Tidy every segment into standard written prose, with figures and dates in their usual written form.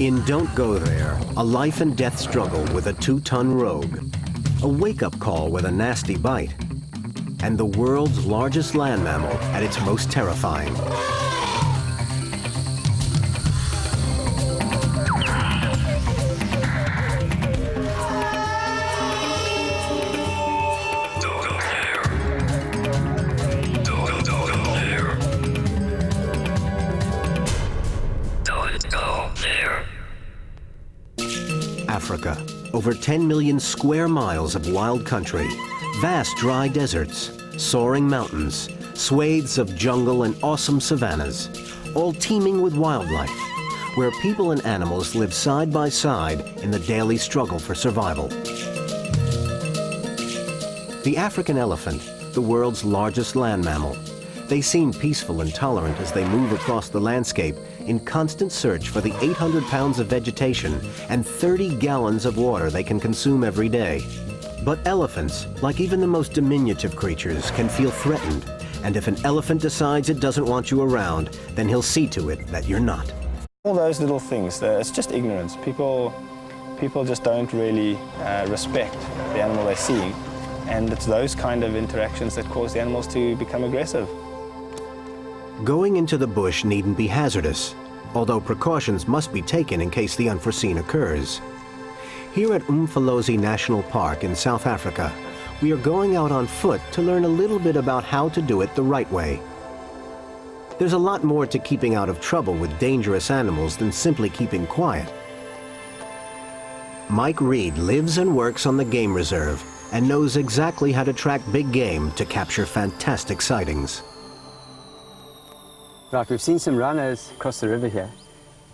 In Don't Go There, a life and death struggle with a 2-ton rogue, a wake-up call with a nasty bite, and the world's largest land mammal at its most terrifying. Africa, over 10 million square miles of wild country, vast dry deserts, soaring mountains, swathes of jungle and awesome savannas, all teeming with wildlife, where people and animals live side by side in the daily struggle for survival. The African elephant, the world's largest land mammal. They seem peaceful and tolerant as they move across the landscape in constant search for the 800 pounds of vegetation and 30 gallons of water they can consume every day. But elephants, like even the most diminutive creatures, can feel threatened. And if an elephant decides it doesn't want you around, then he'll see to it that you're not. All those little things, it's just ignorance. People just don't really respect the animal they're seeing. And it's those kind of interactions that cause the animals to become aggressive. Going into the bush needn't be hazardous, although precautions must be taken in case the unforeseen occurs. Here at Umfolozi National Park in South Africa, we are going out on foot to learn a little bit about how to do it the right way. There's a lot more to keeping out of trouble with dangerous animals than simply keeping quiet. Mike Reed lives and works on the game reserve and knows exactly how to track big game to capture fantastic sightings. Right, we've seen some rhinos cross the river here.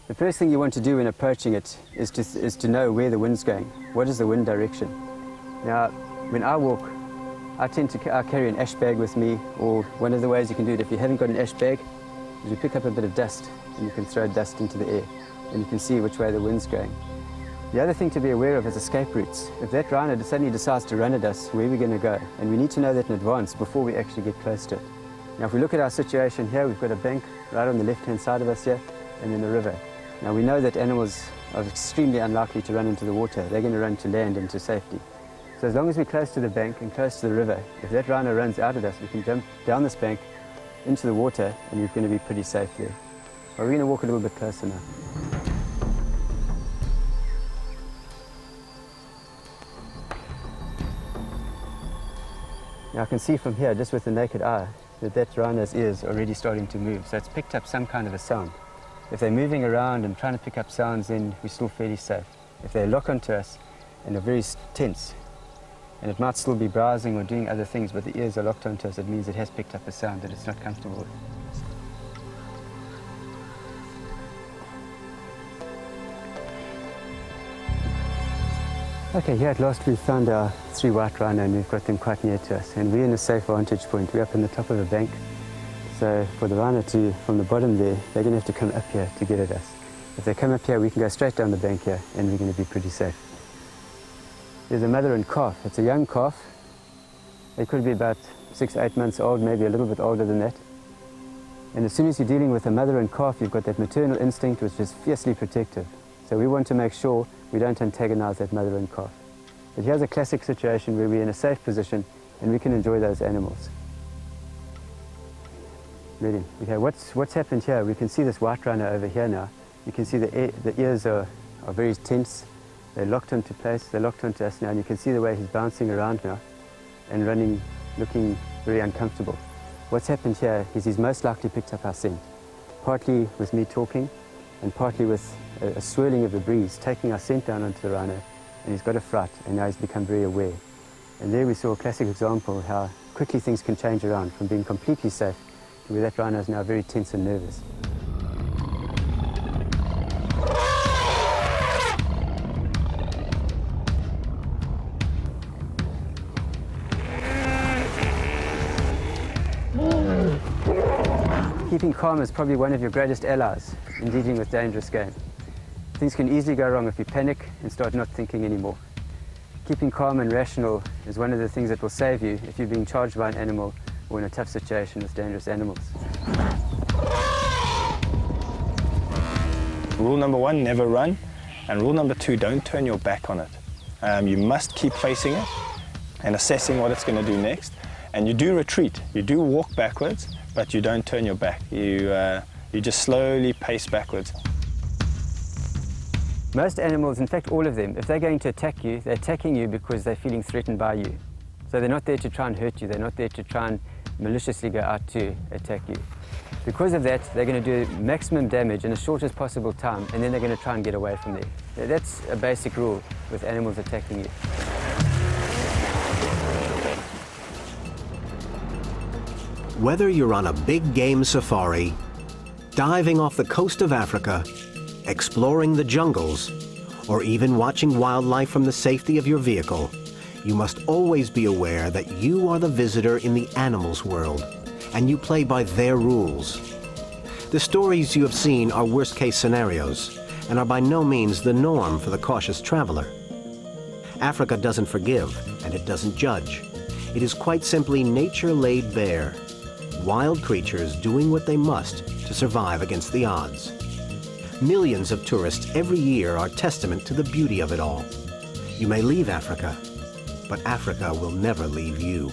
The first thing you want to do when approaching it is to know where the wind's going. What is the wind direction? Now, when I walk, I carry an ash bag with me, or one of the ways you can do it if you haven't got an ash bag is you pick up a bit of dust and you can throw dust into the air and you can see which way the wind's going. The other thing to be aware of is escape routes. If that rhino suddenly decides to run at us, where are we going to go? And we need to know that in advance before we actually get close to it. Now, if we look at our situation here, we've got a bank right on the left-hand side of us here, and then the river. Now, we know that animals are extremely unlikely to run into the water. They're going to run to land and to safety. So as long as we're close to the bank and close to the river, if that rhino runs out at us, we can jump down this bank into the water, and we're going to be pretty safe there. But we're going to walk a little bit closer now. Now, I can see from here, just with the naked eye, that rhino's ears are already starting to move, so it's picked up some kind of a sound. If they're moving around and trying to pick up sounds, then we're still fairly safe. If they lock onto us and are very tense, and it might still be browsing or doing other things, but the ears are locked onto us, it means it has picked up a sound that it's not comfortable with. Okay, here at last we've found our 3 white rhino and we've got them quite near to us. And we're in a safe vantage point. We're up on the top of a bank. So for the rhino from the bottom there, they're going to have to come up here to get at us. If they come up here, we can go straight down the bank here and we're going to be pretty safe. There's a mother and calf. It's a young calf. They could be about 6-8 months old, maybe a little bit older than that. And as soon as you're dealing with a mother and calf, you've got that maternal instinct which is fiercely protective. So we want to make sure we don't antagonize that mother and calf. But here's a classic situation where we're in a safe position and we can enjoy those animals. Ready? Okay, what's happened here? We can see this white rhino over here now. You can see the ears are very tense. They're locked into place. They're locked onto us now, and you can see the way he's bouncing around now and running, looking very uncomfortable. What's happened here is he's most likely picked up our scent, partly with me talking and partly with a swirling of the breeze, taking our scent down onto the rhino, and he's got a fright, and now he's become very aware. And there we saw a classic example of how quickly things can change around from being completely safe to where that rhino is now very tense and nervous. Keeping calm is probably one of your greatest allies in dealing with dangerous game. Things can easily go wrong if you panic and start not thinking anymore. Keeping calm and rational is one of the things that will save you if you're being charged by an animal or in a tough situation with dangerous animals. Rule number 1, never run. And rule number 2, don't turn your back on it. You must keep facing it and assessing what it's going to do next. And you do retreat, you do walk backwards, but you don't turn your back. You just slowly pace backwards. Most animals, in fact all of them, if they're going to attack you, they're attacking you because they're feeling threatened by you. So they're not there to try and hurt you, they're not there to try and maliciously go out to attack you. Because of that, they're going to do maximum damage in the shortest possible time, and then they're going to try and get away from there. That's a basic rule with animals attacking you. Whether you're on a big game safari, diving off the coast of Africa, exploring the jungles, or even watching wildlife from the safety of your vehicle, you must always be aware that you are the visitor in the animals' world, and you play by their rules. The stories you have seen are worst-case scenarios, and are by no means the norm for the cautious traveler. Africa doesn't forgive, and it doesn't judge. It is quite simply nature laid bare. Wild creatures doing what they must to survive against the odds. Millions of tourists every year are testament to the beauty of it all. You may leave Africa, but Africa will never leave you.